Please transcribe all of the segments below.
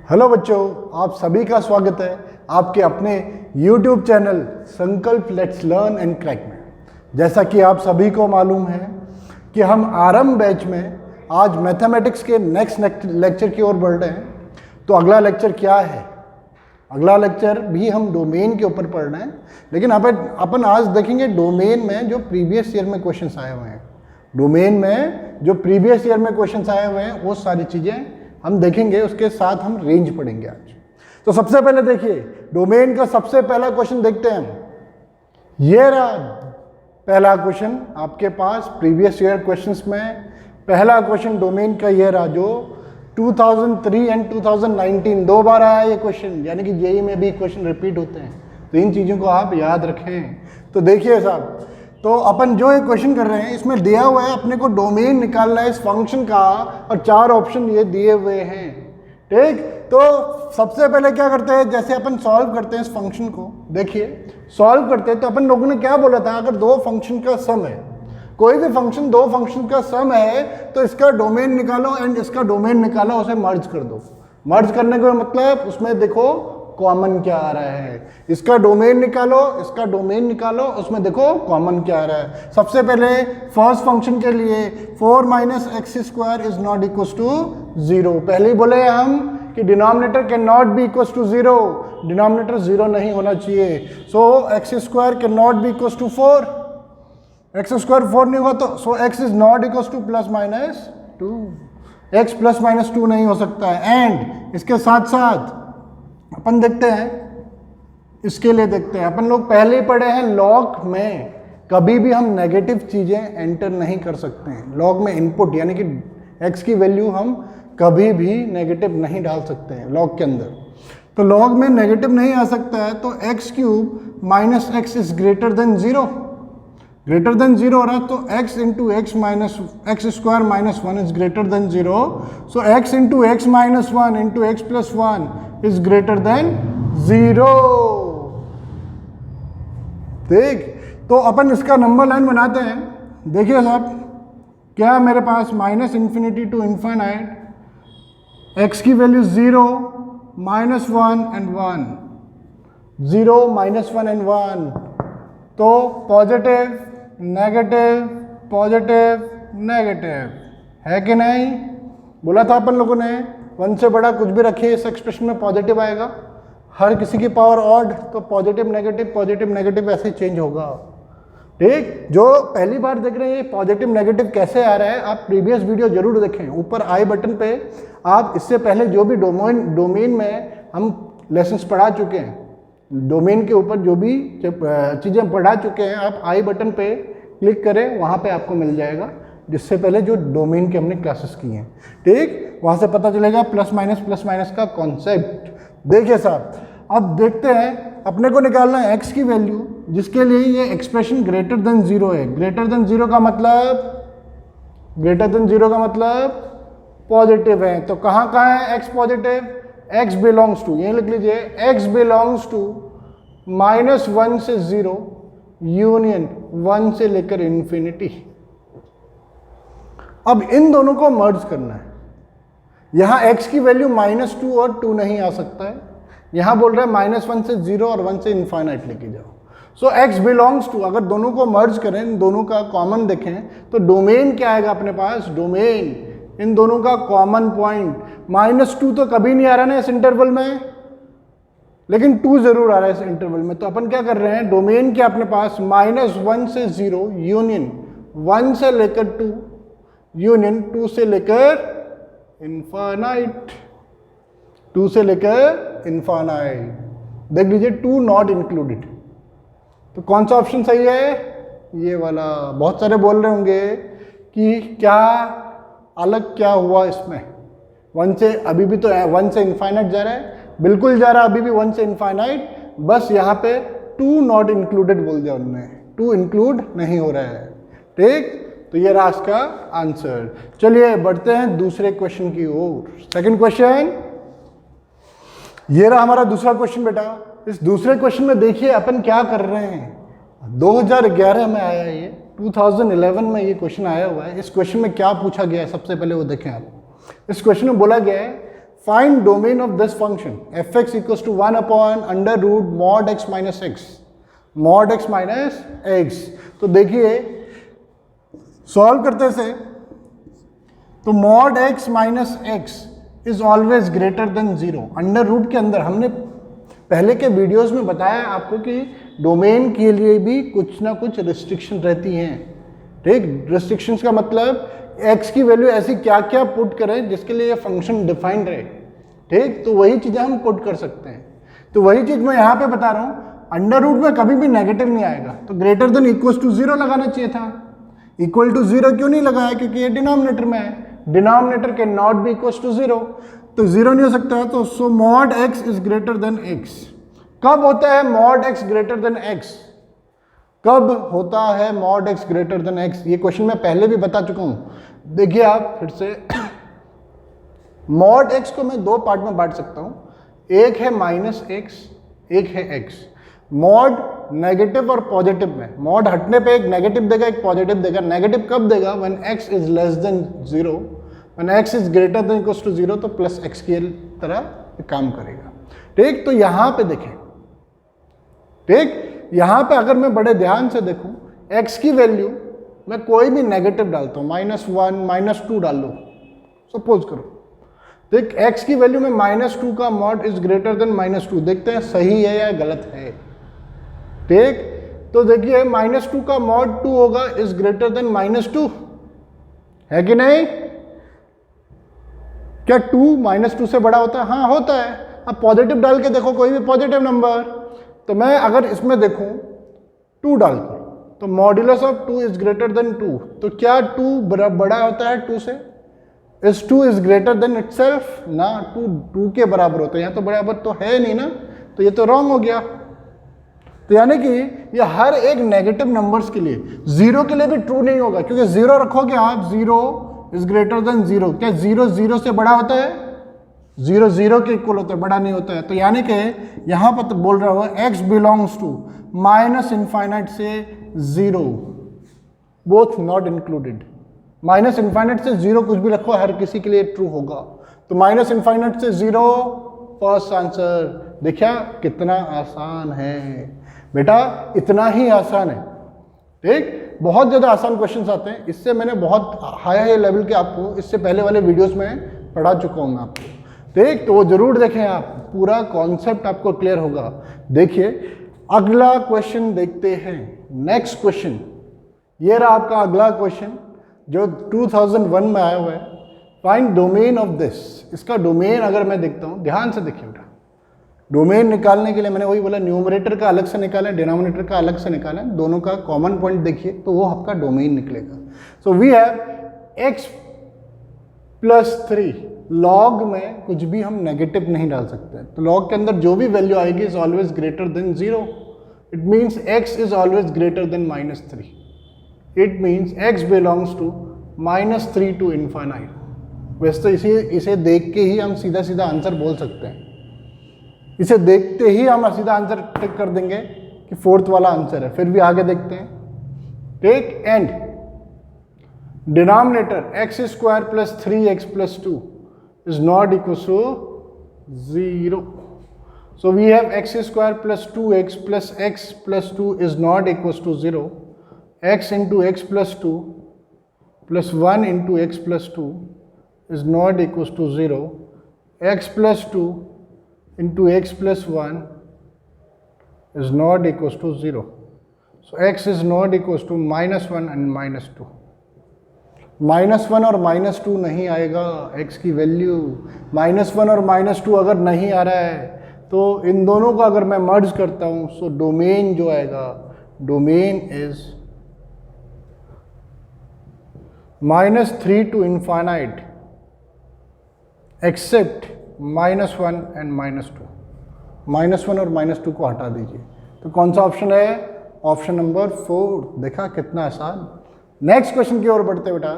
Hello बच्चों, आप सभी का स्वागत है आपके अपने YouTube चैनल संकल्प लेट्स लर्न एंड क्रैक में। जैसा कि आप सभी को मालूम है कि हम आरंभ बैच में आज मैथमेटिक्स के नेक्स्ट लेक्चर की ओर बढ़ रहे हैं। तो अगला लेक्चर क्या है? अगला लेक्चर भी हम डोमेन के ऊपर पढ़ रहे हैं, लेकिन अपन आज देखेंगे डोमेन में जो प्रीवियस ईयर में क्वेश्चंस आए हुए हैं। डोमेन में जो प्रीवियस ईयर में क्वेश्चंस आए हुए हैं वो सारी चीज़ें हम देखेंगे, उसके साथ हम रेंज पढ़ेंगे आज। तो सबसे पहले देखिए डोमेन का सबसे पहला क्वेश्चन देखते हैं हम। ये रहा पहला क्वेश्चन आपके पास प्रीवियस ईयर क्वेश्चंस में। पहला क्वेश्चन डोमेन का ये रहा जो 2003 एंड 2019 दो बार आया ये क्वेश्चन, यानी कि जेईई में भी क्वेश्चन रिपीट होते हैं, तो इन चीज़ों को आप याद रखें। तो देखिए साहब, तो अपन जो ये क्वेश्चन कर रहे हैं इसमें दिया हुआ है अपने को डोमेन निकालना है इस फंक्शन का, और चार ऑप्शन ये दिए हुए हैं। ठीक, तो सबसे पहले क्या करते हैं, जैसे अपन सॉल्व करते हैं इस फंक्शन को, देखिए सॉल्व करते हैं तो अपन लोगों ने क्या बोला था, अगर दो फंक्शन का सम है, कोई भी फंक्शन दो फंक्शन का सम है तो इसका डोमेन निकालो एंड इसका डोमेन निकालो, उसे मर्ज कर दो। मर्ज करने का मतलब उसमें देखो कॉमन क्या आ रहा है, इसका डोमेन निकालो इसका डोमेन निकालो, उसमें देखो कॉमन क्या आ रहा है। सबसे पहले फर्स्ट फंक्शन के लिए 4 - x² is not equal to 0। पहले ही बोले हम कि denominator can not be equal to 0, denominator 0 नहीं होना चाहिए। So x² can not be equal to 4, x² 4 नहीं हुआ तो so x is not equal to +-2, x +-2 नहीं हो सकता है। एंड इसके साथ साथ अपन देखते हैं, इसके लिए देखते हैं, अपन लोग पहले ही पढ़े हैं लॉग में कभी भी हम नेगेटिव चीज़ें एंटर नहीं कर सकते हैं। लॉग में इनपुट यानी कि x की वैल्यू हम कभी भी नेगेटिव नहीं डाल सकते हैं लॉग के अंदर। तो लॉग में नेगेटिव नहीं आ सकता है, तो x³ - x is greater than 0, greater than 0 हो रहा है, तो x × x - x² - 1 is greater than 0। So x × x - 1 × x + 1 is greater than 0। ठीक, तो अपन इसका नंबर लाइन बनाते हैं। देखिए साहब, क्या मेरे पास -∞ to ∞, x की वैल्यू 0, -1 and 1, 0, -1 and 1, तो पॉजिटिव नेगेटिव पॉजिटिव नेगेटिव है कि नहीं? बोला था अपन लोगों ने 1 से बड़ा कुछ भी रखिए इस एक्सप्रेशन में पॉजिटिव आएगा। हर किसी की पावर ऑड, तो पॉजिटिव नेगेटिव ऐसे चेंज होगा। ठीक, जो पहली बार देख रहे हैं पॉजिटिव नेगेटिव कैसे आ रहा है, आप प्रीवियस वीडियो जरूर देखें, ऊपर आई बटन पे आप इससे पहले जो भी डोमेन में हम लेसन्स पढ़ा चुके हैं, डोमेन के ऊपर जो भी चीज़ें पढ़ा चुके हैं, आप आई बटन पे क्लिक करें, वहाँ पे आपको मिल जाएगा, जिससे पहले जो डोमेन के हमने क्लासेस की हैं। ठीक, वहाँ से पता चलेगा प्लस माइनस का कॉन्सेप्ट। देखिए साहब, अब देखते हैं अपने को निकालना है x की वैल्यू, जिसके लिए ये एक्सप्रेशन ग्रेटर देन 0 है। ग्रेटर देन 0 का मतलब पॉजिटिव है। तो कहाँ है x positive? x belongs to, ये लिख लीजिए, x बिलोंग्स टू -1 से 0 यूनियन 1 से लेकर इन्फिनिटी। अब इन दोनों को मर्ज करना है। यहां x की वैल्यू -2 और 2 नहीं आ सकता है, यहां बोल रहा है -1 से 0 और 1 से इन्फाइनाइट लेके जाओ। सो x बिलोंग्स टू, अगर दोनों को मर्ज करें, इन दोनों का कॉमन देखें तो डोमेन क्या आएगा अपने पास? डोमेन इन दोनों का कॉमन पॉइंट -2 तो कभी नहीं आ रहा ना इस इंटरवल में, लेकिन 2 जरूर आ रहा है इस इंटरवल में। तो अपन क्या कर रहे हैं, डोमेन क्या अपने पास -1 से 0 यूनियन 1 से लेकर 2 यूनियन 2 से लेकर इन्फाइनाइट, 2 से लेकर इन्फाइनाइट। देख लीजिए 2 नॉट इंक्लूडेड, तो कौन सा ऑप्शन सही है? ये वाला। बहुत सारे बोल रहे होंगे कि क्या अलग क्या हुआ इसमें, 1 से अभी भी तो 1 से इन्फाइनाइट जा रहा है, बिल्कुल जा रहा है अभी भी 1 से इन्फाइनाइट, बस यहाँ पे 2 नॉट इंक्लूडेड बोल दिया उन्होंने, 2 इंक्लूड नहीं हो रहा है। ठीक, तो ये रहा इसका आंसर। चलिए बढ़ते हैं दूसरे क्वेश्चन की ओर। सेकंड क्वेश्चन, ये रहा हमारा दूसरा क्वेश्चन बेटा। इस दूसरे क्वेश्चन में देखिए अपन क्या कर रहे हैं। 2011 में आया ये, 2011 में ये क्वेश्चन आया हुआ है। इस क्वेश्चन में क्या पूछा गया है सबसे पहले वो देखें आप। इस क्वेश्चन में बोला गया है find domain of this function f x equals to 1 upon under root mod x minus x, mod x minus x. तो देखिए सॉल्व करते से, तो mod x minus x is always greater than zero. Under root के अंदर हमने पहले के वीडियोस में बताया आपको कि डोमेन के लिए भी कुछ ना कुछ रिस्ट्रिक्शन रहती हैं, ठीक। रिस्ट्रिक्शंस का मतलब x की वैल्यू ऐसी क्या क्या पुट करें जिसके लिए ये फंक्शन डिफाइंड रहे, ठीक। तो वही चीज़ें हम पुट कर सकते हैं। तो वही चीज़ मैं यहाँ पे बता रहा हूँ, अंडर रूट में कभी भी नेगेटिव नहीं आएगा, तो greater than equal to zero लगाना चाहिए था। इक्वल टू जीरो क्यों नहीं लगाया? क्योंकि ये डिनोमिनेटर में है, डिनोमिनेटर के नॉट भी इक्वल टू जीरो, तो जीरो नहीं हो सकता है। तो so mod x is greater than x. कब होता है mod x greater than x? कब होता है mod x greater than x? ये क्वेश्चन मैं पहले भी बता चुका हूं, देखिए आप फिर से। मॉड एक्स को मैं दो पार्ट में बांट सकता हूं, एक है माइनस एक्स, एक है एक्स। मॉड नेगेटिव और पॉजिटिव में, मॉड हटने पे एक नेगेटिव देगा एक पॉजिटिव देगा। नेगेटिव कब देगा? When x is less than zero, when x is greater than equals to zero, तो प्लस x की तरह काम करेगा, ठीक। तो यहां पे देखें, ठीक, यहां पे अगर मैं बड़े ध्यान से देखूं, x की वैल्यू मैं कोई भी नेगेटिव डालता हूं, -1 -2 डाल लो सपोज करो, देख x की वैल्यू में -2 का मॉड इज ग्रेटर देन -2, देखते हैं सही है या गलत है, ठीक। तो देखिए -2 का मॉड 2 होगा इज ग्रेटर देन -2, है कि नहीं? क्या 2 -2 से बड़ा होता है? हाँ होता है। अब पॉजिटिव डाल के देखो, कोई भी पॉजिटिव नंबर, तो मैं अगर इसमें देखूं 2 डालकर, तो modulus of 2 is greater then 2, तो क्या 2 बड़ा होता है 2 से? Is 2 is greater then itself ना, 2 के बराबर होता है, यहाँ तो बराबर तो है नहीं ना, तो ये तो रॉन्ग हो गया। तो यानी कि ये हर एक नेगेटिव नंबर्स के लिए, जीरो के लिए भी ट्रू नहीं होगा, क्योंकि जीरो रखोगे आप, zero is greater than zero, क्या जीरो जीरो से बड़ा होता है? जीरो जीरो के इक्वल होता है, बड़ा नहीं होता है। तो यानी कि यहां पर तो बोल रहा हूं x belongs to minus infinite से zero, both not included. Minus infinite से जीरो कुछ भी रखो, हर किसी के लिए ट्रू होगा। तो माइनस इनफाइनाइट से जीरो, फर्स्ट आंसर। देखिए कितना आसान है बेटा, इतना ही आसान है, ठीक। बहुत ज़्यादा आसान क्वेश्चंस आते हैं, इससे मैंने बहुत हाई लेवल के आपको इससे पहले वाले वीडियोस में पढ़ा चुका हूँ मैं आपको, ठीक। तो वो जरूर देखें आप, पूरा कॉन्सेप्ट आपको क्लियर होगा। देखिए अगला क्वेश्चन देखते हैं, नेक्स्ट क्वेश्चन। ये रहा आपका अगला क्वेश्चन जो 2001 में आया हुआ है। Find domain of this. इसका डोमेन अगर मैं देखता हूँ, ध्यान से देखिए बेटा, डोमेन निकालने के लिए मैंने वही बोला, न्यूमरेटर का अलग से निकालें, डिनोमिनेटर का अलग से निकालें, दोनों का कॉमन पॉइंट देखिए तो वो आपका डोमेन निकलेगा। So we have x + 3। Log में कुछ भी हम नेगेटिव नहीं डाल सकते, तो लॉग के अंदर जो भी वैल्यू आएगी is always greater than 0। It means x is always greater than -3। It means x belongs to -3 to infinite. वैसे तो इसे देख के ही हम सीधा सीधा आंसर बोल सकते हैं, इसे देखते ही हम सीधा आंसर टिक कर देंगे कि फोर्थ वाला आंसर है। फिर भी आगे देखते हैं, take and denominator x² + 3x + 2 is not equal to 0. So we have x² + 2x + x + 2 is not equal to 0. x into x + 2 plus 1 into x + 2 is not equal to 0. x + 2 into x + 1 is not equal to 0. So x is not equal to -1 and -2. -1 और -2 नहीं आएगा, x की value -1 और -2 अगर नहीं आ रहा है तो इन दोनों को अगर मैं मर्ज करता हूं, सो डोमेन जो आएगा, domain is -3 to infinite except -1 and -2। -1 और -2 को हटा दीजिए, तो कौन सा ऑप्शन है? Option number 4। देखा कितना आसान। नेक्स्ट क्वेश्चन की ओर बढ़ते बेटा।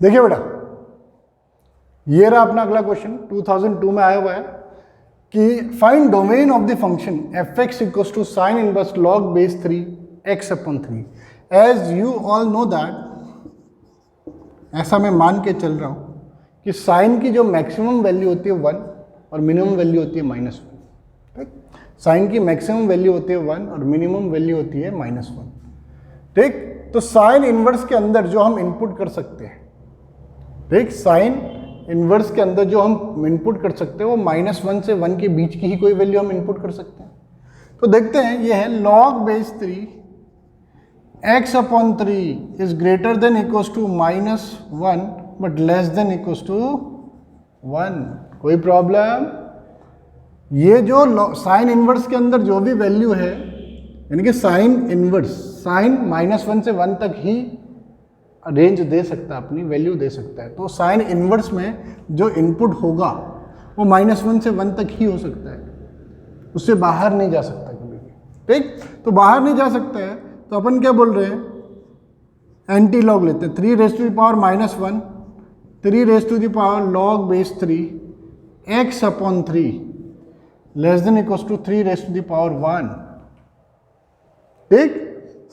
देखिए बेटा, ये रहा अपना अगला क्वेश्चन, 2002 में आया हुआ है कि find domain of the function f(x) = sin inverse log base 3 x/3। As you all know that, ऐसा मैं मान के चल रहा हूं कि साइन की जो मैक्सिमम वैल्यू होती है 1 और मिनिमम वैल्यू होती है -1। ठीक, साइन की मैक्सिमम वैल्यू होती है 1 और मिनिमम वैल्यू होती है -1। ठीक, तो साइन इनवर्स के अंदर जो हम इनपुट कर सकते हैं, ठीक, साइन इनवर्स के अंदर जो हम इनपुट कर सकते हैं वो -1 से 1 के बीच की ही कोई वैल्यू हम इनपुट कर सकते हैं। तो देखते हैं, ये है log base 3 x/3 is greater than equals to -1 but less than equals to 1। कोई प्रॉब्लम? ये जो साइन इनवर्स के अंदर जो भी वैल्यू है, यानी कि साइन इनवर्स, साइन -1 से 1 तक ही रेंज दे सकता है, अपनी वैल्यू दे सकता है। तो साइन इनवर्स में जो इनपुट होगा वो -1 से 1 तक ही हो सकता है, उससे बाहर नहीं जा सकता कभी भी। ठीक, तो बाहर नहीं जा सकता है तो अपन क्या बोल रहे हैं, एंटी लॉग लेते हैं। 3 raise to the power -1, 3 raise to the power log base 3 x/3 less than equals to 3 raise to the power 1। ठीक,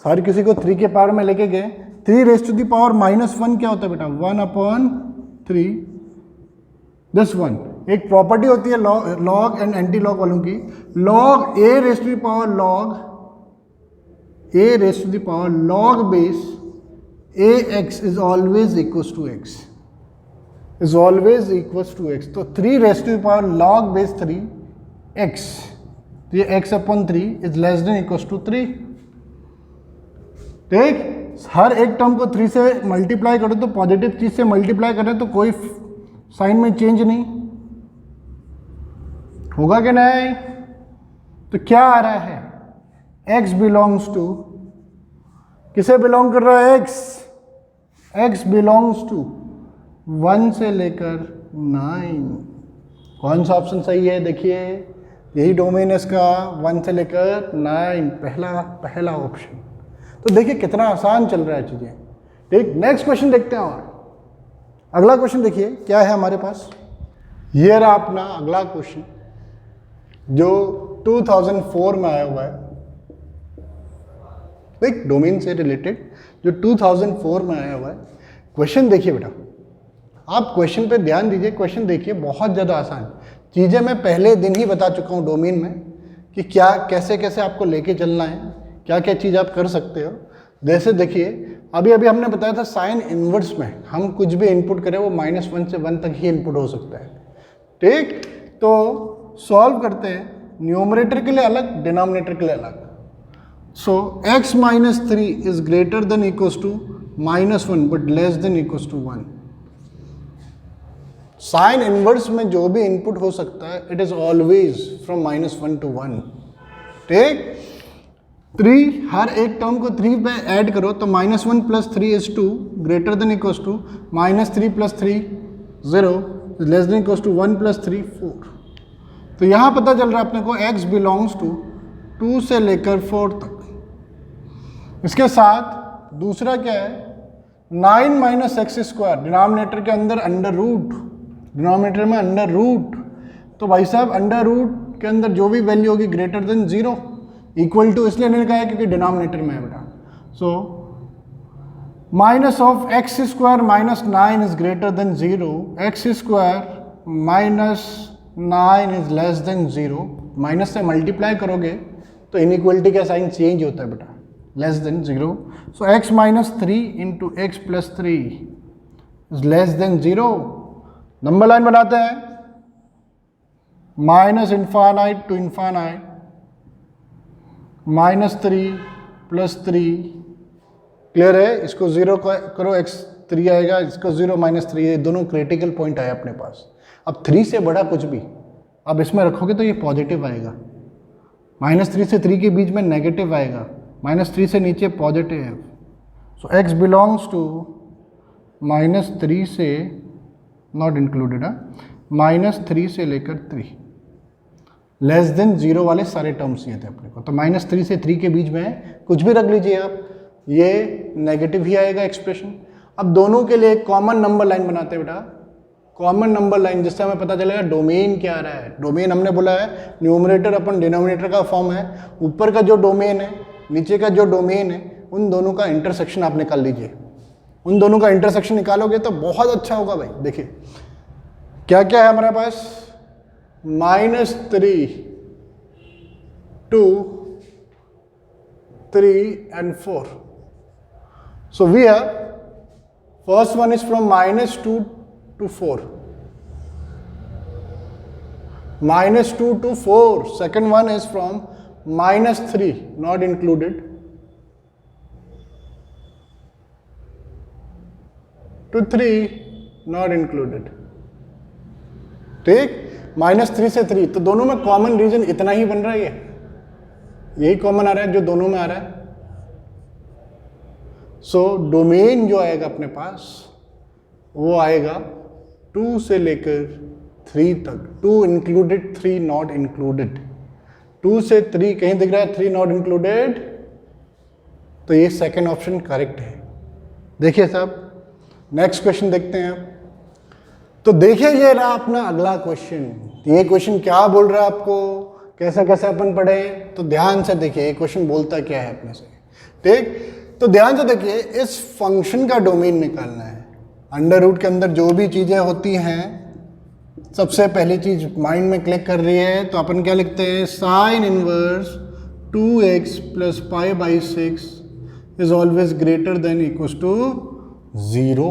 सारे किसी को 3 के पावर में लेके गए। 3 रेज़ टू द पावर -1 क्या होता है बेटा, 1/3 दिस वन। एक प्रॉपर्टी होती है लॉग एंड एंटी लॉग वालों की, log a raise to the power log base ax is always equals to x, is always equals to x। तो 3 raise to the power log base 3 x, तो ये x/3 is less than equals to 3। ठीक, हर एक term को 3 से multiply करो तो positive चीज से मल्टीप्लाई करें तो कोई साइन में चेंज नहीं होगा कि नहीं। तो क्या आ रहा है, x बिलोंग्स टू, किसे बिलोंग कर रहा है x बिलोंग्स टू 1 से लेकर 9। कौन सा ऑप्शन सही है, देखिए यही डोमेन है इसका, 1 से लेकर 9, पहला ऑप्शन। तो देखिए कितना आसान चल रहा है चीजें। ठीक, नेक्स्ट क्वेश्चन देखते हैं। और अगला क्वेश्चन देखिए क्या है हमारे पास। ये रहा अपना अगला क्वेश्चन जो 2004 में आया हुआ है। देख, डोमेन से रिलेटेड जो 2004 में आया हुआ है। क्वेश्चन देखिए बेटा, आप क्वेश्चन पे ध्यान दीजिए। क्वेश्चन देखिए, बहुत ज़्यादा आसान चीज़ें मैं पहले दिन ही बता चुका हूँ डोमेन में कि क्या कैसे कैसे आपको लेके चलना है, क्या क्या चीज़ आप कर सकते हो। जैसे देखिए, अभी हमने बताया था साइन इनवर्स में हम कुछ भी इनपुट करें वो -1 से 1 तक ही इनपुट हो सकता है। ठीक, तो सॉल्व करते हैं, न्यूमरेटर के लिए अलग, डिनोमिनेटर के लिए अलग। So x - 3 is greater than equals to -1 but less than equals to 1। Sine inverse में जो भी इनपुट हो सकता है it is always from -1 to 1। ठीक, 3 हर एक टर्म को 3 पे ऐड करो तो -1 + 3 is 2 greater than equals to -3 + 3 0 less than equals to 1 + 3 4। तो यहाँ पता चल रहा है अपने को x बिलोंग्स टू 2 से लेकर 4 तक। इसके साथ दूसरा क्या है, 9 - x², डिनोमिनेटर के अंदर अंडर रूट, डिनोमिनेटर में अंडर रूट। तो भाई साहब अंडर रूट के अंदर जो भी वैल्यू होगी ग्रेटर देन 0, इक्वल टू इसलिए नहीं लिखा है क्योंकि डिनोमिनेटर में है बेटा। So minus of x² - 9 is greater than 0, x² - 9 is less then 0। Minus से मल्टीप्लाई करोगे तो इनइक्वलिटी का साइन चेंज होता है बेटा, less than 0। So x - 3 into x + 3 is less then 0। Number line बनाते हैं, -∞ to ∞, -3 + 3, क्लियर है। इसको 0 करो, x 3 आएगा, इसको 0 - 3, ये दोनों क्रिटिकल पॉइंट आए अपने पास। अब 3 से बड़ा कुछ भी अब इसमें रखोगे तो ये पॉजिटिव आएगा, -3 से 3 के बीच में नेगेटिव आएगा, -3 से नीचे positive. So x belongs to -3 से, नॉट इंक्लूडेड, -3 से लेकर 3, लेस देन 0 वाले सारे टर्म्स ये थे अपने को। तो -3 से 3 के बीच में कुछ भी रख लीजिए आप, ये नेगेटिव ही आएगा एक्सप्रेशन। अब दोनों के लिए कॉमन नंबर लाइन बनाते हैं बेटा, कॉमन नंबर लाइन, जिससे हमें पता चलेगा डोमेन क्या आ रहा है। डोमेन हमने बोला है न्यूमरेटर अपन डिनोमिनेटर का फॉर्म है, ऊपर का जो डोमेन है नीचे का जो डोमेन है, उन दोनों का इंटरसेक्शन आप निकाल लीजिए। उन दोनों का इंटरसेक्शन निकालोगे तो बहुत अच्छा होगा भाई। देखिए क्या क्या है हमारे पास? -3 2 3 and 4. So we have first one is from -2 to 4. -2 to 4. Second one is from -3 not included to 3 not included. ठीक, -3 से 3, तो दोनों में कॉमन रीजन इतना ही बन रहा है, यही कॉमन आ रहा है जो दोनों में आ रहा है. सो डोमेन जो आएगा अपने पास वो आएगा 2 से लेकर 3 तक. 2 इंक्लूडेड 3 नॉट इंक्लूडेड. 2 से 3 कहीं दिख रहा है 3 नॉट इंक्लूडेड, तो ये सेकंड ऑप्शन करेक्ट है. देखिए साहब, नेक्स्ट क्वेश्चन देखते हैं आप. तो देखिए ये रहा अपना अगला क्वेश्चन. ये क्वेश्चन क्या बोल रहा है आपको, कैसा कैसे अपन पढ़े, तो ध्यान से देखिए ये क्वेश्चन बोलता क्या है अपने से. ठीक, तो ध्यान से देखिए, इस फंक्शन का डोमेन निकालना है. अंडर रूट के अंदर जो भी चीज़ें होती हैं, सबसे पहली चीज माइंड में क्लिक कर रही है, तो अपन क्या लिखते हैं? Sine inverse 2x plus pi by 6 is always greater than equals to 0.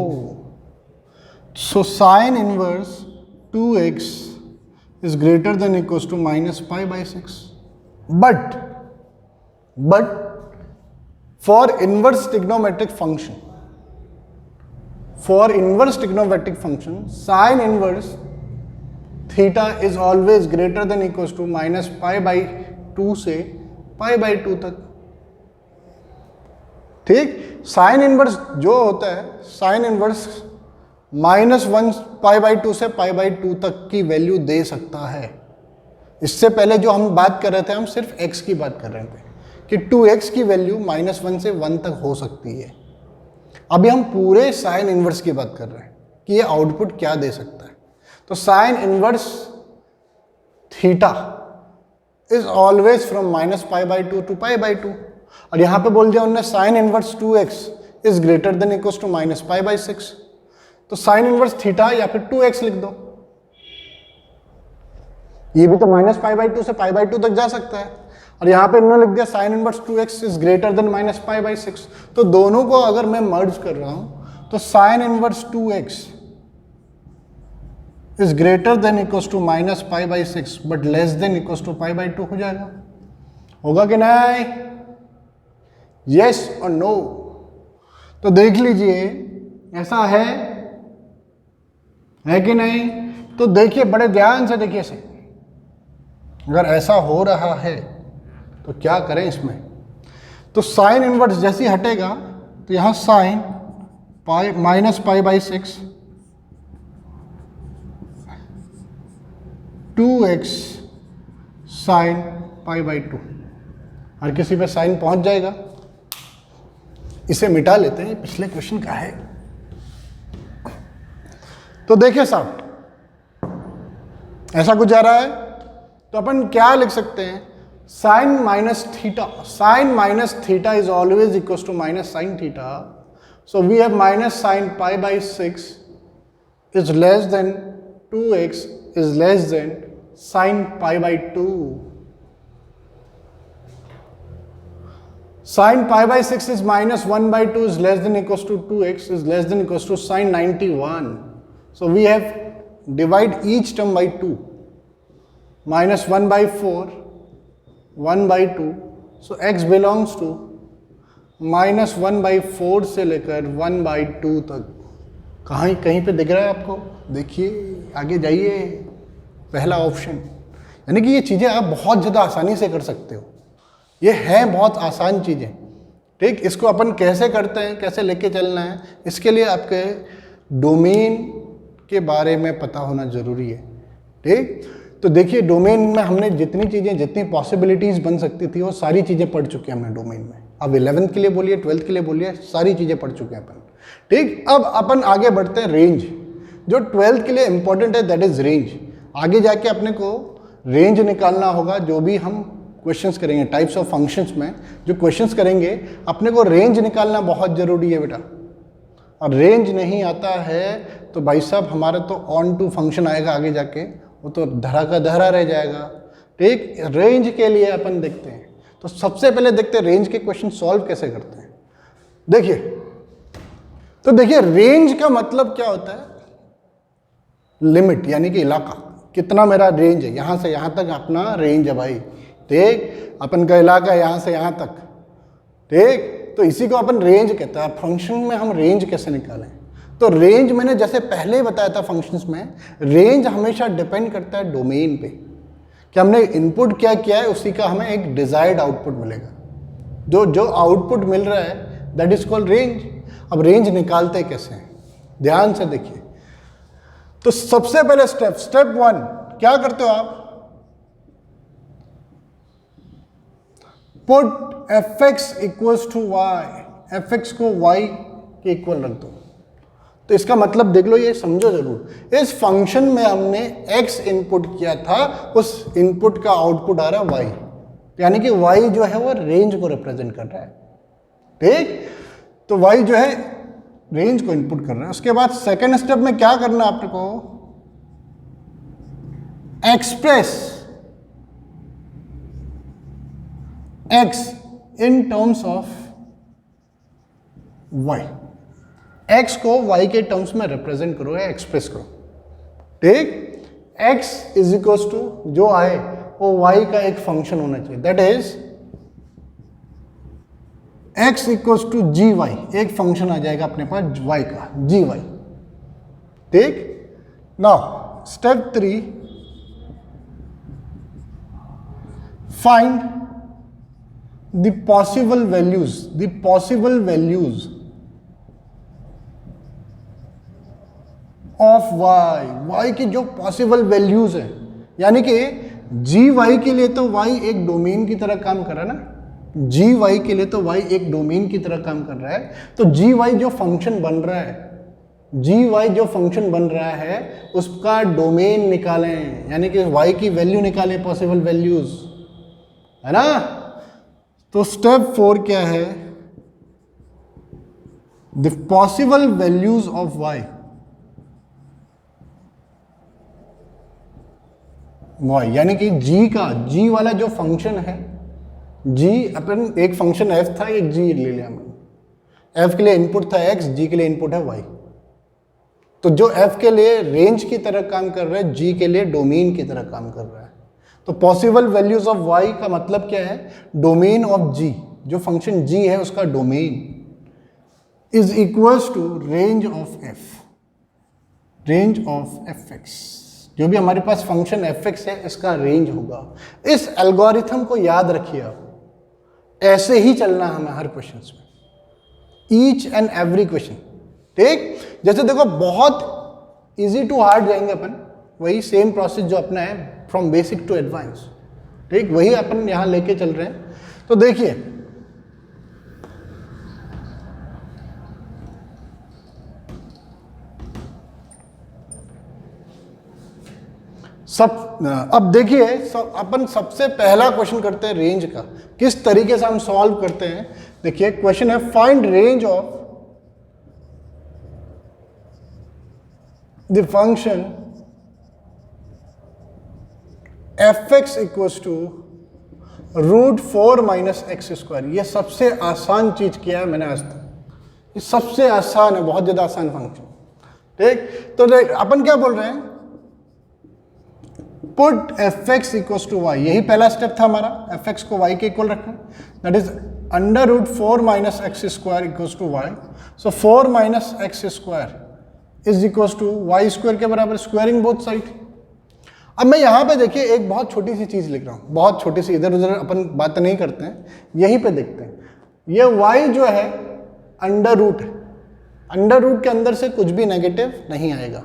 So sine inverse 2x is greater than equals to minus pi by 6. But for inverse trigonometric function, sin inverse theta is always greater than equals to minus pi by 2 से pi by 2 तक. ठीक, sine inverse जो होता है, sine inverse -1 pi by 2 से पाई by 2 तक की value दे सकता है. इससे पहले जो हम बात कर रहे थे, हम सिर्फ x की बात कर रहे थे कि 2x की वैल्यू -1 से 1 तक हो सकती है. अभी हम पूरे साइन इनवर्स की बात कर रहे हैं कि ये आउटपुट क्या दे सकता है. तो sine inverse theta is always from minus pi by 2 to pi by 2. और यहाँ पे बोल दिया उन्होंने sine inverse 2x is greater than equals to minus pi by 6. तो साइन इनवर्स थीटा या फिर 2x लिख दो. ये भी तो माइनस पाई बाई 2 से पाई बाई 2 तक जा सकता है. और यहाँ पे इन्होंने लिख दिया sign inverse 2x is greater then minus pi by 6. तो दोनों को अगर मैं मर्ज कर रहा हूं तो sine inverse 2x is greater than equals to minus pi by 6 but less than equals to pi by 2 हो जाएगा. होगा कि नहीं? यस और नो? तो देख लीजिए ऐसा है कि नहीं. तो देखिए, बड़े ध्यान से देखिए से, अगर ऐसा हो रहा है तो क्या करें इसमें. तो साइन इनवर्स जैसे ही हटेगा तो यहाँ sine pi minus pi by 6 2x sign pi by 2. हर किसी पे साइन पहुंच जाएगा. इसे मिटा लेते हैं, पिछले क्वेश्चन का है. तो देखिए साहब, ऐसा कुछ आ रहा है, तो अपन क्या लिख सकते हैं? Sine minus theta. Sine minus theta is always equal to minus sine theta. So we have minus sine pi by 6 is less than 2x is less than sine pi by 2. Sin pi by 6 is minus 1 by 2 is less than equals to 2x is less than equals to sin 91. So we have divide each term by 2. Minus 1 by 4, 1 by 2. So x belongs to minus 1 by 4 से लेकर 1 by 2 तक. कहीं पे दिख रहा है आपको? देखिए, आगे जाइए. पहला ऑप्शन, यानी कि ये चीज़ें आप बहुत ज़्यादा आसानी से कर सकते हो. ये है बहुत आसान चीज़ें. ठीक, इसको अपन कैसे करते हैं, कैसे लेके चलना है, इसके लिए आपके डोमेन के बारे में पता होना ज़रूरी है. ठीक, तो देखिए डोमेन में हमने जितनी चीज़ें, जितनी पॉसिबिलिटीज़ बन सकती थी वो सारी चीज़ें पढ़ चुके हैं हमने डोमेन में. अब 11th के लिए बोलिए, 12th के लिए बोलिए, सारी चीज़ें पढ़ चुके हैं अपन. ठीक, अब अपन आगे बढ़ते हैं. रेंज जो 12th के लिए इंपॉर्टेंट है, दैट इज़ रेंज. आगे जाके अपने को रेंज निकालना होगा. जो भी हम क्वेश्चंस करेंगे टाइप्स ऑफ फंक्शंस में, जो क्वेश्चंस करेंगे, अपने को रेंज निकालना बहुत ज़रूरी है बेटा. और रेंज नहीं आता है तो भाई साहब हमारा तो ऑन टू फंक्शन आएगा आगे जाके, वो तो धरा का धरा रह जाएगा। ठीक, रेंज के लिए अपन देखते हैं, तो सबसे पहले देखते हैं रेंज के क्वेश्चन सॉल्व कैसे करते हैं। देखिए, तो देखिए रेंज का मतलब क्या होता है, लिमिट यानी कि इलाका, कितना मेरा रेंज है, यहाँ से यहाँ तक अपना रेंज है भाई। ठीक, अपन का इलाका है यहाँ से यहाँ तक। ठीक, तो इसी को अपन रेंज कहते हैं। फंक्शन में हम रेंज कैसे निकालें, तो रेंज मैंने जैसे पहले ही बताया था फंक्शंस में, रेंज हमेशा डिपेंड करता है डोमेन पे, कि हमने इनपुट क्या किया है उसी का हमें एक डिजायर्ड आउटपुट मिलेगा। जो आउटपुट मिल रहा है दैट इज कॉल्ड रेंज। अब रेंज निकालते कैसे हैं, ध्यान से देखिए। तो सबसे पहले स्टेप 1 क्या करते हो आप, put fx equals to y, fx को y के इक्वल रख दो। तो इसका मतलब देख लो, ये समझो जरूर, इस फंक्शन में हमने x इनपुट किया था, उस इनपुट का आउटपुट आ रहा है y, यानी कि y जो है वो रेंज को रिप्रेजेंट कर रहा है। ठीक, तो y जो है रेंज को इनपुट कर रहा है। उसके बाद सेकेंड स्टेप में क्या करना है आपको, express x in terms of y, x को y के टर्म्स में रिप्रेजेंट करो या एक्सप्रेस करो। ठीक, x इज इक्वल्स टू जो आए वो y का एक फंक्शन होना चाहिए, that is x equals to g y, एक फंक्शन आ जाएगा अपने पास y का जी वाई। ठीक, नाउ स्टेप 3, फाइंड the possible values of y की जो पॉसिबल वैल्यूज है, यानी कि जी वाई के लिए तो y एक डोमेन की तरह काम कर रहा है ना, जी वाई के लिए तो y एक डोमेन की तरह काम कर रहा है। तो जी वाई जो फंक्शन बन रहा है, जी वाई जो फंक्शन बन रहा है उसका डोमेन निकालें, यानी कि y की वैल्यू निकालें, पॉसिबल वैल्यूज, है ना। तो स्टेप 4 क्या है, the possible values of y, यानी कि g वाला जो फंक्शन है, g अपन एक फंक्शन f था, एक g ले लिया हमने, f के लिए इनपुट था x, g के लिए इनपुट है y। तो जो f के लिए रेंज की तरह काम कर रहा है, g के लिए डोमेन की तरह काम कर रहा है। तो पॉसिबल वैल्यूज ऑफ y का मतलब क्या है, डोमेन ऑफ g, जो फंक्शन g है उसका domain is equals to range of fx, जो भी हमारे पास फंक्शन fx है इसका रेंज होगा। इस एल्गोरिथम को याद रखिए आप, ऐसे ही चलना हमें हर क्वेश्चन में, ईच एंड एवरी क्वेश्चन। ठीक, जैसे देखो बहुत इजी टू हार्ड जाएंगे अपन, वही सेम प्रोसेस जो अपना है फ्रॉम बेसिक टू एडवांस। ठीक, वही अपन यहां लेके चल रहे हैं। तो देखिए, अब देखिए अपन सबसे पहला क्वेश्चन करते हैं रेंज का, किस तरीके से हम सॉल्व करते हैं। देखिए क्वेश्चन है, find range of the function fx equals to √4 minus x square. ये सबसे आसान चीज किया है मैंने आज तक, ये सबसे आसान है, बहुत ज्यादा आसान फंक्शन। ठीक, तो अपन क्या बोल रहे हैं, put fx equals to y, यही पहला स्टेप था हमारा, fx को y के इक्वल रखना, that is √4 minus x square equals to y। So 4 minus x square is equals to y square के बराबर, स्क्वायरिंग बोथ साइड। अब मैं यहाँ पे देखिए एक बहुत छोटी सी चीज लिख रहा हूँ, बहुत छोटी सी, इधर उधर अपन बात नहीं करते हैं, यहीं पे देखते हैं। ये y जो है अंडर रूट है, अंडर रूट के अंदर से कुछ भी नेगेटिव नहीं आएगा,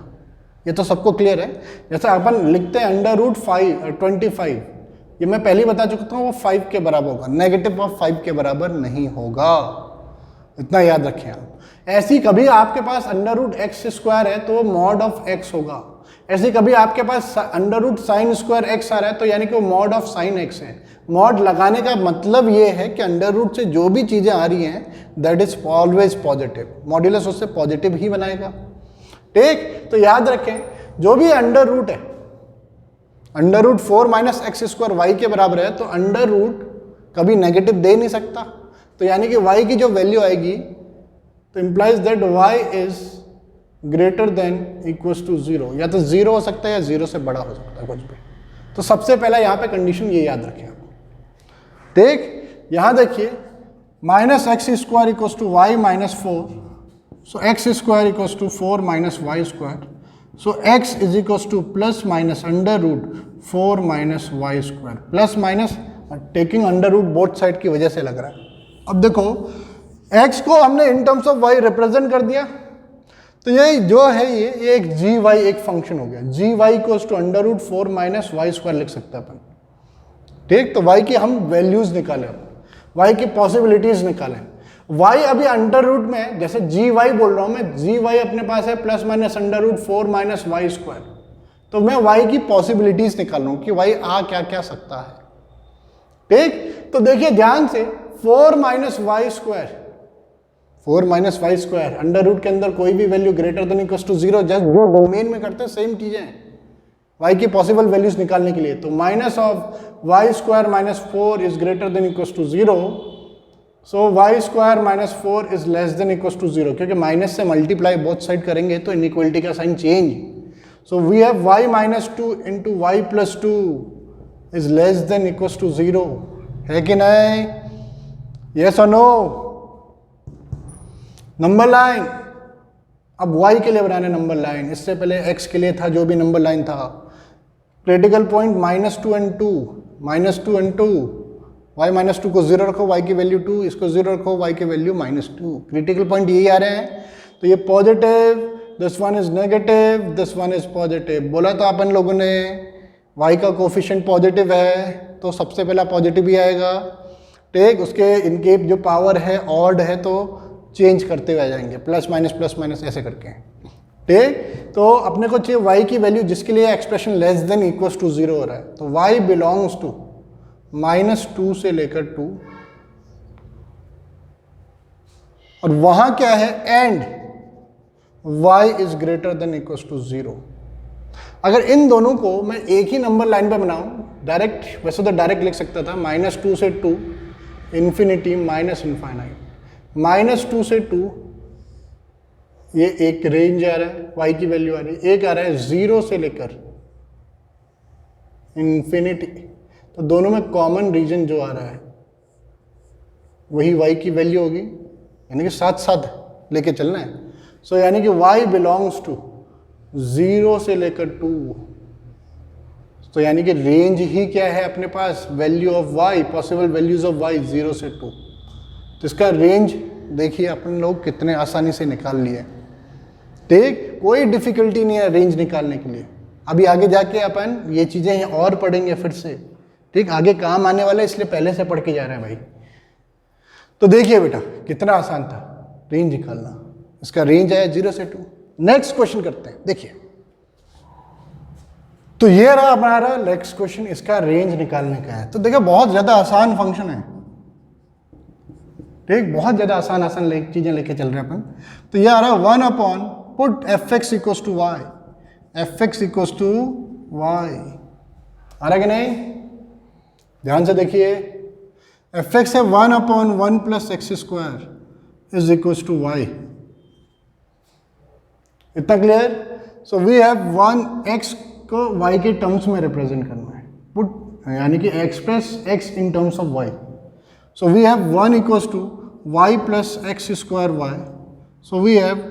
ये तो सबको क्लियर है। जैसे अपन लिखते हैं √25, ये मैं पहले ही बता चुका हूँ, वो 5 के बराबर होगा, नेगेटिव ऑफ 5 के बराबर नहीं होगा, इतना याद रखें आप। ऐसी कभी आपके पास √x² है तो मॉड ऑफ x होगा, ऐसे कभी आपके पास √sin² x आ रहा है तो यानी कि वो मॉड ऑफ sin x है, मॉड लगाने का मतलब ये है कि अंडर रूट से जो भी चीज़ें आ रही हैं that is always positive, modulus उससे पॉजिटिव ही बनाएगा। ठीक, तो याद रखें जो भी अंडर रूट है, under root 4 minus x square y के बराबर है, तो अंडर रूट कभी नेगेटिव दे नहीं सकता। तो यानी कि y की जो वैल्यू आएगी तो implies that y is greater than equals to 0, या तो 0 हो सकता है या 0 से बड़ा हो सकता है कुछ भी। तो सबसे पहला यहाँ पे कंडीशन ये याद रखें आप। ठीक, यहाँ देखिए minus x square equals to y minus 4, so x square equals to 4 minus y square, so x is equals to plus minus under root 4 minus y square, plus minus taking under root both side की वजह से लग रहा है। अब देखो x को हमने इन टर्म्स ऑफ y रिप्रेजेंट कर दिया, तो ये जो है ये एक जी वाई एक फंक्शन हो गया। G y equals to under root 4 minus y square लिख सकते हैं अपन। ठीक, तो y की हम वैल्यूज निकालें, y की पॉसिबिलिटीज निकालें। y अभी अंडर रूट में, जैसे जी वाई बोल रहा हूं मैं, जी वाई अपने पास है plus minus under root 4 minus y square, तो मैं y की पॉसिबिलिटीज निकाल रहा हूं कि y आ क्या क्या सकता है। ठीक, तो देखिए ध्यान से 4 minus y square, 4 minus y square under root के अंदर कोई भी value greater than equals to 0, just वो डोमेन में करते हैं सेम चीजें y की पॉसिबल वैल्यूज निकालने के लिए। तो minus of y square minus 4 is greater than equals to 0, so y square minus 4 is less than equals to 0, क्योंकि माइनस से मल्टीप्लाई बोथ साइड करेंगे तो इनइक्वलिटी का sign change. So we have y minus 2 into y plus 2 is less than equals to 0, है कि नहीं? Yes और no? Number line, अब y के लिए बनाने नंबर लाइन, इससे पहले x के लिए था जो भी नंबर लाइन था। Critical point -2 and 2, -2 and 2, y -2 को 0 रखो, y की वैल्यू 2, इसको 0 रखो, y की वैल्यू -2। क्रिटिकल पॉइंट यही आ रहे हैं, तो ये positive, this one is negative, this one is positive. बोला तो अपन लोगों ने y का कोफिशिएंट पॉजिटिव है तो सबसे पहला पॉजिटिव ही आएगा। ठीक, उसके इनके जो पावर है ऑड है तो चेंज करते हुए आ जाएंगे, प्लस माइनस ऐसे करके। ठीक, तो अपने को चाहिए y की वैल्यू जिसके लिए expression less than equals to 0 हो रहा है, तो y बिलोंग्स टू -2 से लेकर 2, और वहां क्या है and y is greater than equals to 0। अगर इन दोनों को मैं एक ही नंबर लाइन पे बनाऊं, डायरेक्ट, वैसे तो डायरेक्ट लिख सकता था -2 से 2 इन्फिनिटी माइनस इनफाइनाइट, -2 से 2 ये एक रेंज आ रहा है, y की वैल्यू आ रही है, एक आ रहा है 0 से लेकर इन्फिनिटी, तो दोनों में कॉमन रीजन जो आ रहा है वही y की वैल्यू होगी, यानी कि साथ साथ लेके चलना है। सो यानी कि y बिलोंग्स टू 0 से लेकर 2, तो यानी कि रेंज ही क्या है अपने पास, value of y, possible values of y 0 से 2। तो इसका रेंज देखिए अपन लोग कितने आसानी से निकाल लिए। ठीक, कोई डिफिकल्टी नहीं है रेंज निकालने के लिए। अभी आगे जाके अपन ये चीज़ें और पढ़ेंगे फिर से। ठीक, आगे काम आने वाला है इसलिए पहले से पढ़ के जा रहे हैं भाई। तो देखिए बेटा कितना आसान था रेंज निकालना, इसका रेंज आया 0 से 2। नेक्स्ट क्वेश्चन करते हैं, देखिए तो ये रहा हमारा नेक्स्ट क्वेश्चन, इसका रेंज निकालने का है। तो देखिए बहुत ज़्यादा आसान फंक्शन है, ठीक, बहुत ज़्यादा आसान चीज़ें लेके चल रहे हैं अपन। तो ये आ रहा है 1 upon put f x equals to y, f x equals to y, आ रहा है कि नहीं? ध्यान से देखिए, एफ एक्स है 1 upon 1 plus x square is equals to y, इतना clear? So we have 1 x को y के टर्म्स में रिप्रेजेंट करना है, पुट यानी कि express x in terms of y। So we have 1 equals to y plus x square y, so we have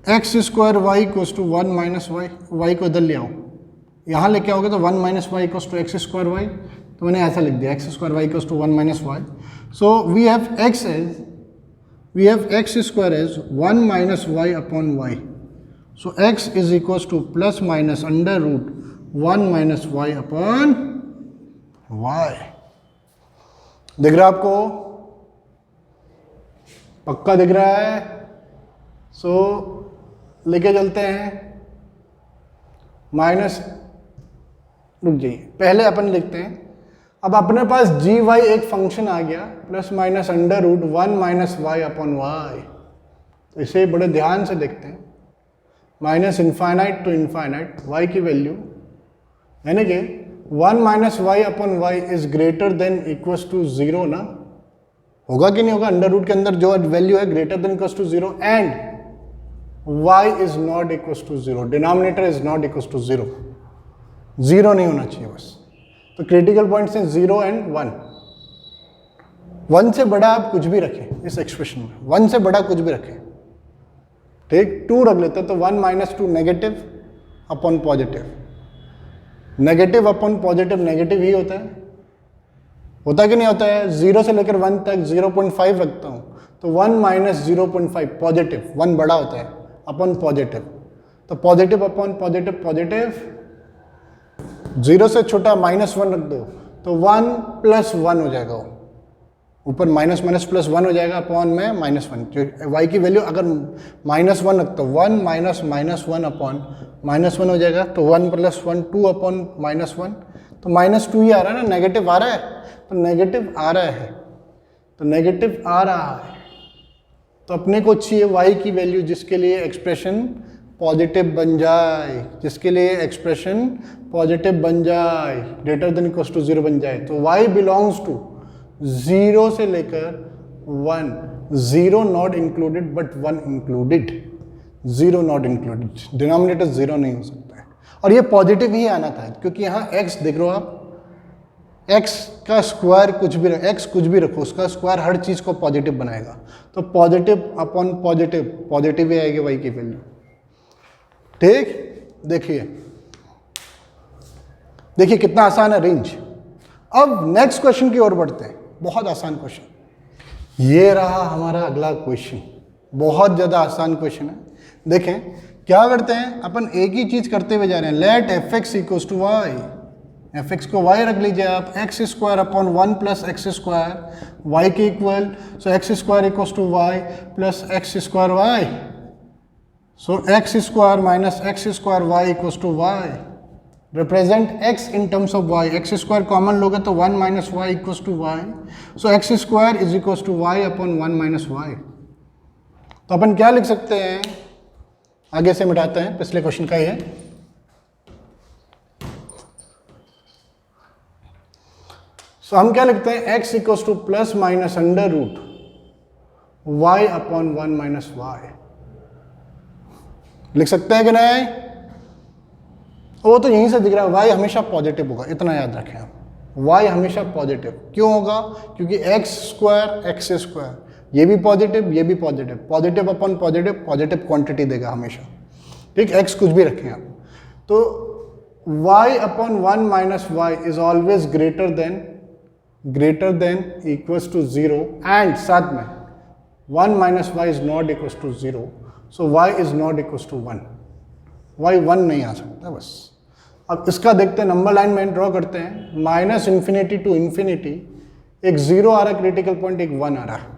x square y equals to 1 minus y, y को इधर ले आओ, यहाँ लेके आओगे तो 1 minus y equals to x square y, तो मैंने ऐसा लिख दिया x square y equals to 1 minus y. So we have x square as 1 minus y upon y, so x is equals to plus minus under root 1 minus y upon y। दिख रहा है आपको? पक्का दिख रहा है? सो लेके चलते हैं, माइनस रुक जाइए, पहले अपन लिखते हैं, अब अपने पास जी वाई एक फंक्शन आ गया plus minus under root 1 minus y upon y. तो इसे बड़े ध्यान से देखते हैं, minus infinite to infinite y की वैल्यू यानी कि 1 minus y upon y is greater than equals to 0 ना, होगा कि नहीं होगा? अंडर रूट के अंदर जो वैल्यू है greater than equals to 0 and y is not equals to 0, denominator is not equals to 0, 0 नहीं होना चाहिए बस। तो क्रिटिकल पॉइंट्स हैं 0 एंड 1। 1 से बड़ा आप कुछ भी रखें इस एक्सप्रेशन में, 1 से बड़ा कुछ भी रखें, ठीक। 2 रख लेते हैं तो 1 minus 2 negative upon positive, negative upon positive negative ही होता है कि नहीं होता है? 0 से लेकर 1 तक 0.5 रखता हूँ तो 1 माइनस 0.5 पॉजिटिव, 1 बड़ा होता है अपॉन पॉजिटिव, तो पॉजिटिव अपॉन पॉजिटिव पॉजिटिव, 0 से छोटा माइनस 1 रख दो तो 1 प्लस 1 हो जाएगा, ऊपर माइनस माइनस प्लस 1 हो जाएगा अपॉन में माइनस 1। वाई की वैल्यू अगर माइनस 1 रखता हूँ 1 माइनस माइनस 1 अपॉन माइनस 1 हो जाएगा, तो 1 प्लस 1 2 अपॉन माइनस 1, तो माइनस 2 ही आ रहा है ना, नेगेटिव आ रहा है, तो नेगेटिव आ रहा है, तो नेगेटिव आ रहा है, तो अपने को चाहिए y की वैल्यू जिसके लिए एक्सप्रेशन पॉजिटिव बन जाए, जिसके लिए एक्सप्रेशन पॉजिटिव बन जाए, ग्रेटर देन इक्वल्स टू 0 बन जाए। तो y बिलोंग्स टू 0 से लेकर 1, 0 not included but 1 included, 0 not included, denominator 0 नहीं हो सकता है, और ये पॉजिटिव ही आना था क्योंकि यहाँ x देख रहे हो आप, x का स्क्वायर कुछ भी x कुछ भी रखो, उसका स्क्वायर हर चीज को पॉजिटिव बनाएगा, तो पॉजिटिव अपॉन पॉजिटिव पॉजिटिव ही आएगी y की वैल्यू, ठीक। देखिए कितना आसान है रेंज। अब नेक्स्ट क्वेश्चन की ओर बढ़ते हैं, बहुत आसान क्वेश्चन, ये रहा हमारा अगला क्वेश्चन, बहुत ज्यादा आसान क्वेश्चन है। देखें क्या करते हैं अपन, एक ही चीज करते हुए जा रहे हैं, let f x equals to y, f x को y रख लीजिए आप, x square upon 1 plus x square y के equal, so x square equals to y plus x square y, so x square minus x square y equals to y, represent x in terms of y, x square common लोगे तो 1 minus y equals to y, so x square is equals to Y upon 1 minus y. तो अपन क्या लिख सकते हैं, आगे से मिटाते हैं, पिछले क्वेश्चन का ही है। सो हम क्या लिखते हैं, x equals to plus minus under root y upon 1 minus y, लिख सकते हैं कि नहीं? वो तो यहीं से दिख रहा है, y हमेशा पॉजिटिव होगा, इतना याद रखें आप, y हमेशा पॉजिटिव क्यों होगा? क्योंकि एक्स स्क्वायर एक्स स्क्वायर, ये भी पॉजिटिव ये भी positive, positive upon positive positive quantity देगा हमेशा, ठीक। x कुछ भी रखें आप, तो y upon 1 minus y is always greater than equals to 0, and साथ में 1 minus y is not equals to 0, सो y is not equals to 1, y 1 नहीं आ सकता बस। अब इसका देखते हैं, नंबर लाइन में ड्रॉ करते हैं, माइनस इन्फिनिटी टू इन्फिनिटी, एक 0 आ रहा है क्रिटिकल पॉइंट, एक 1 आ रहा है,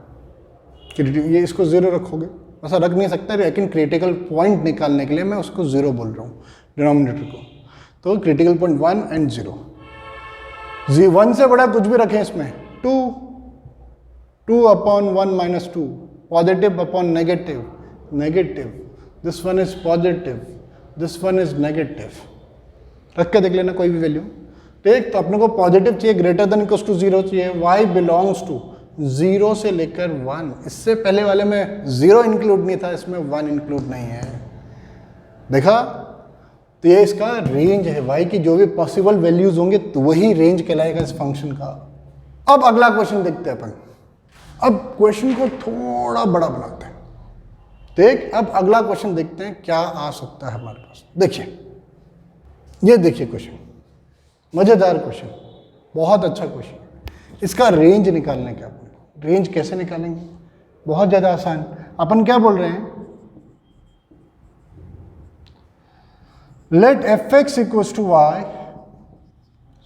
ये इसको 0 रखोगे, ऐसा रख नहीं सकता, लेकिन क्रिटिकल पॉइंट निकालने के लिए मैं उसको 0 बोल रहा हूँ डिनोमिनेटर को, तो क्रिटिकल पॉइंट 1 एंड 0, 1 से बड़ा कुछ भी रखें इसमें, 2 upon 1 minus 2, positive upon negative negative, this one is positive this one is negative, रख के देख लेना कोई भी वैल्यू, ठीक। तो अपने को पॉजिटिव चाहिए, ग्रेटर देन इक्वल्स टू 0 चाहिए, y बिलोंग्स टू 0 से लेकर 1, इससे पहले वाले में 0 इंक्लूड नहीं था, इसमें 1 इंक्लूड नहीं है, देखा? तो ये इसका रेंज है, y की जो भी पॉसिबल वैल्यूज होंगे तो वही रेंज कहलाएगा इस फंक्शन का। अब अगला क्वेश्चन देखते हैं अपन, अब क्वेश्चन को थोड़ा बड़ा बनाते हैं, ठीक। अब अगला क्वेश्चन देखते हैं क्या आ सकता है हमारे पास। देखिए ये देखिए क्वेश्चन, मजेदार क्वेश्चन, बहुत अच्छा क्वेश्चन, इसका रेंज निकालने का, रेंज कैसे निकालेंगे, बहुत ज्यादा आसान। अपन क्या बोल रहे हैं, let f x equals to y,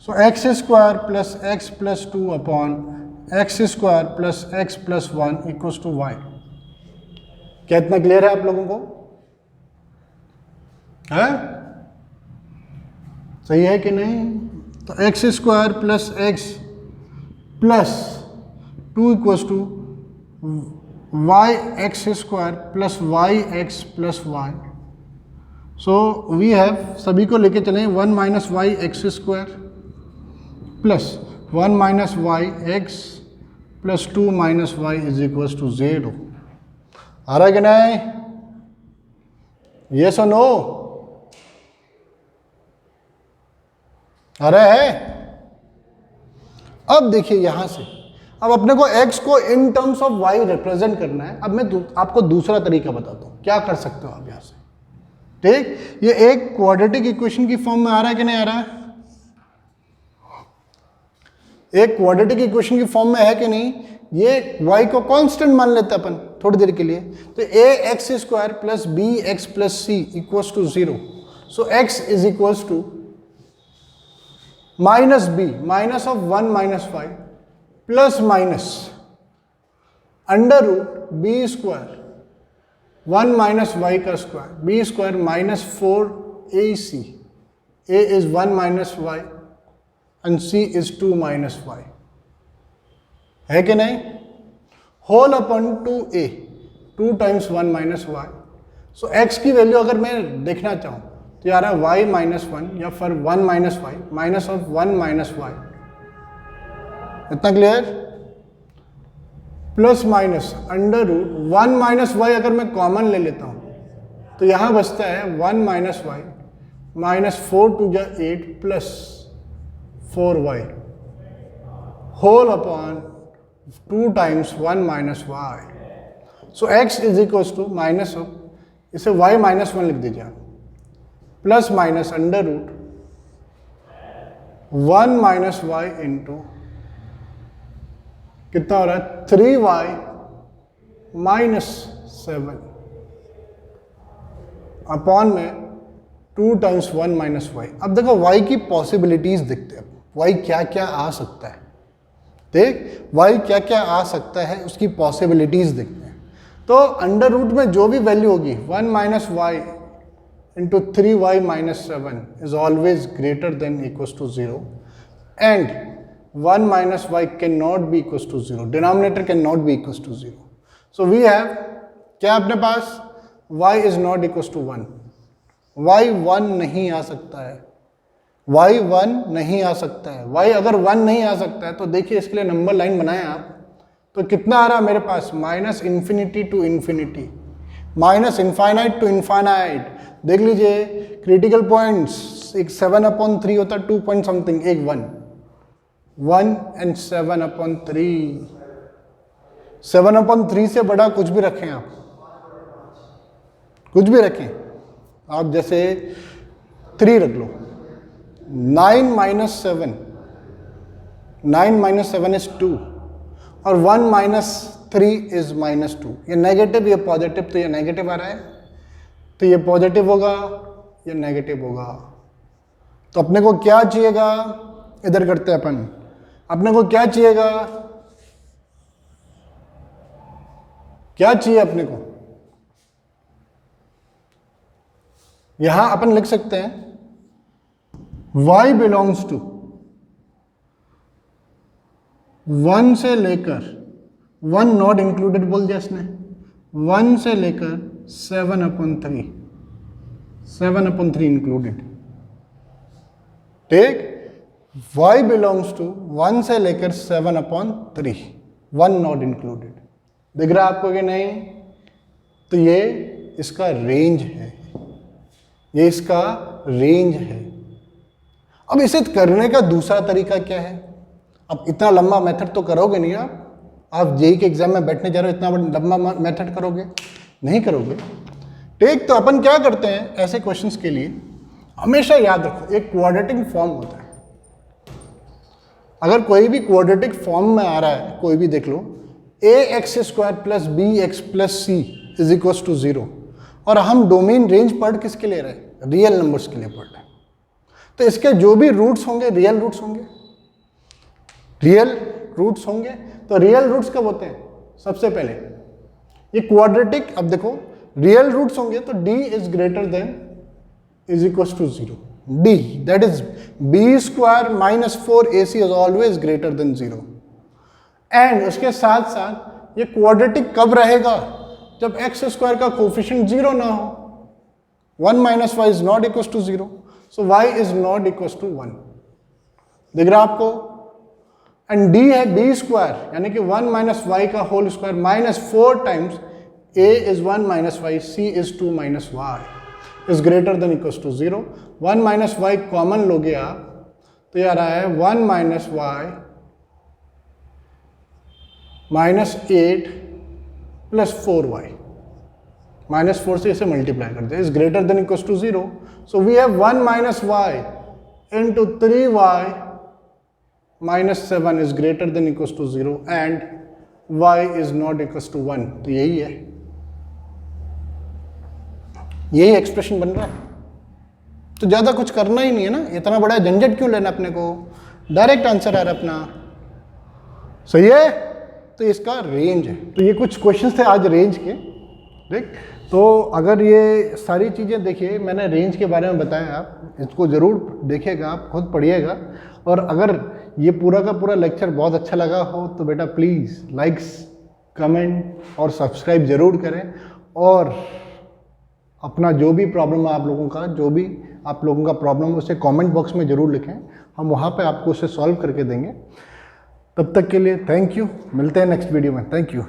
so x square plus x plus 2 upon x square plus x plus 1 equals to y. क्या इतना क्लियर है आप लोगों को? है? सही है कि नहीं? तो x square plus x plus 2 equals to y x square plus y x plus y. So we have, सभी को लेके चलें, 1 minus y x square plus 1 minus y x plus 2 minus y is equals to 0। आ रहा है कि नहीं? Yes और नो? आ रहा है? अब देखिए यहां से, अब अपने को x को इन टर्म्स ऑफ y रिप्रेजेंट करना है। अब मैं आपको दूसरा तरीका बताता हूं, क्या कर सकते हो आप यहां से। ठीक, ये एक क्वाड्रेटिक इक्वेशन की फॉर्म में आ रहा है कि नहीं आ रहा है? एक क्वाड्रेटिक इक्वेशन की फॉर्म में है कि नहीं? ये y को कांस्टेंट मान लेते हैं अपन थोड़ी देर के लिए। तो a x square plus B x plus C equals to 0। So x is equals to minus B, minus of 1 minus 5 plus minus under root B square 1 minus y का स्क्वायर, B square minus 4ac, a is 1 minus y and c is 2 minus y. है कि नहीं? Whole upon 2a, 2 times 1 minus y. So x की value अगर मैं देखना चाहूँ तो यार है y माइनस 1 या फिर 1 minus y, minus of 1 minus y. इतना clear? Plus minus under root 1 minus y अगर मैं कॉमन ले लेता हूँ तो यहाँ बचता है 1 माइनस वाई माइनस 4 टू जा 8 plus 4y whole upon 2 times 1 minus y. So x is equals to minus of, इसे y माइनस 1 लिख दीजिए आप, plus minus under root 1 minus y into कितना हो रहा है 3y माइनस 7 अपॉन में 2 टाइम्स 1 माइनस वाई। अब देखो y की पॉसिबिलिटीज देखते हैं, y क्या क्या आ सकता है। देख y क्या क्या आ सकता है, उसकी पॉसिबिलिटीज देखते हैं। तो अंडर रूट में जो भी वैल्यू होगी 1 minus y into 3y minus 7 is always greater than equals to 0 and 1 minus y cannot be equals to 0, denominator cannot be equals to 0. So we have क्या अपने पास y is not equals to 1, y 1 नहीं आ सकता है, y 1 नहीं आ सकता है। y अगर 1 नहीं आ सकता है तो देखिए इसके लिए नंबर लाइन बनाए आप, तो कितना आ रहा है मेरे पास minus infinity to infinity, minus infinite to infinite. देख लीजिए क्रिटिकल पॉइंट्स, एक 7/3 होता है 2 पॉइंट समथिंग, एक 1 एंड 7/3। 7/3 से बड़ा कुछ भी रखें आप, कुछ भी रखें आप, जैसे 3 रख लो। 9 माइनस 7, 9 माइनस 7 इज 2 और 1 माइनस 3 इज माइनस 2। ये नेगेटिव, ये पॉजिटिव, तो ये नेगेटिव आ रहा है, तो ये पॉजिटिव होगा, ये नेगेटिव होगा। तो अपने को क्या चाहिएगा, इधर करते हैं अपन, अपने को क्या चाहिएगा, क्या चाहिए अपने को, यहां अपन लिख सकते हैं y बिलोंग्स टू 1 से लेकर 1 नॉट इंक्लूडेड बोल दिया इसने, 1 से लेकर 7/3, 7/3 इंक्लूडेड। ठीक, y बिलोंग्स टू 1 से लेकर 7/3, 1 नॉट इंक्लूडेड। दिख रहा है आपको कि नहीं? तो ये इसका रेंज है, ये इसका रेंज है। अब इसे करने का दूसरा तरीका क्या है? अब इतना लंबा मेथड तो करोगे नहीं आप जेईई के एग्जाम में बैठने जा रहे हो, इतना लंबा मेथड करोगे नहीं करोगे। ठीक, तो अपन क्या करते हैं ऐसे क्वेश्चंस के लिए, हमेशा याद रखो एक क्वाड्रेटिक फॉर्म होता है। अगर कोई भी क्वाड्रेटिक फॉर्म में आ रहा है, कोई भी देख लो, ax² plus bx plus c is equals to 0, और हम डोमेन रेंज पढ़ किसके ले रहे हैं? रियल नंबर्स के लिए पढ़ रहे हैं। तो इसके जो भी रूट्स होंगे रियल रूट्स होंगे, रियल रूट्स होंगे। तो रियल रूट्स कब होते हैं? सबसे पहले ये क्वाड्रेटिक, अब देखो रियल रूट्स होंगे तो d is greater than is equals to 0, d, that is b square minus 4ac is always greater than 0। And उसके साथ साथ ये क्वाड्रेटिक कब रहेगा? जब एक्स स्क्वायर का कोफिशिएंट 0 ना हो। 1 minus y is not equal to 0, so y is not equal to 1। दिख रहा आपको? एंड डी है बी स्क्वायर, यानी कि 1 माइनस वाई का whole square minus 4 times a is 1 minus y, c is 2 minus y is greater than equal to 0। 1 minus y common लोगे आप तो ये आ रहा है 1 minus y minus 8 plus 4y, minus 4 से इसे मल्टीप्लाई कर दे, is greater than equal to 0। So we have 1 minus y into 3y minus 7 is greater than equal to 0 and y is not equal to 1। तो यही है, यही expression बन रहा है। तो ज़्यादा कुछ करना ही नहीं है ना, इतना बड़ा झंझट क्यों लेना अपने को, डायरेक्ट आंसर आ रहा है अपना। सही है? तो इसका रेंज है। तो ये कुछ क्वेश्चंस थे आज रेंज के, ठीक। तो अगर ये सारी चीज़ें देखिए, मैंने रेंज के बारे में बताया, आप इसको ज़रूर देखिएगा, आप खुद पढ़िएगा। और अगर ये पूरा का पूरा लेक्चर बहुत अच्छा लगा हो तो बेटा प्लीज़ लाइक्स, कमेंट और सब्सक्राइब ज़रूर करें। और अपना जो भी प्रॉब्लम है आप लोगों का, जो भी आप लोगों का प्रॉब्लम है उसे कमेंट बॉक्स में ज़रूर लिखें, हम वहाँ पे आपको उसे सॉल्व करके देंगे। तब तक के लिए थैंक यू, मिलते हैं नेक्स्ट वीडियो में। Thank you.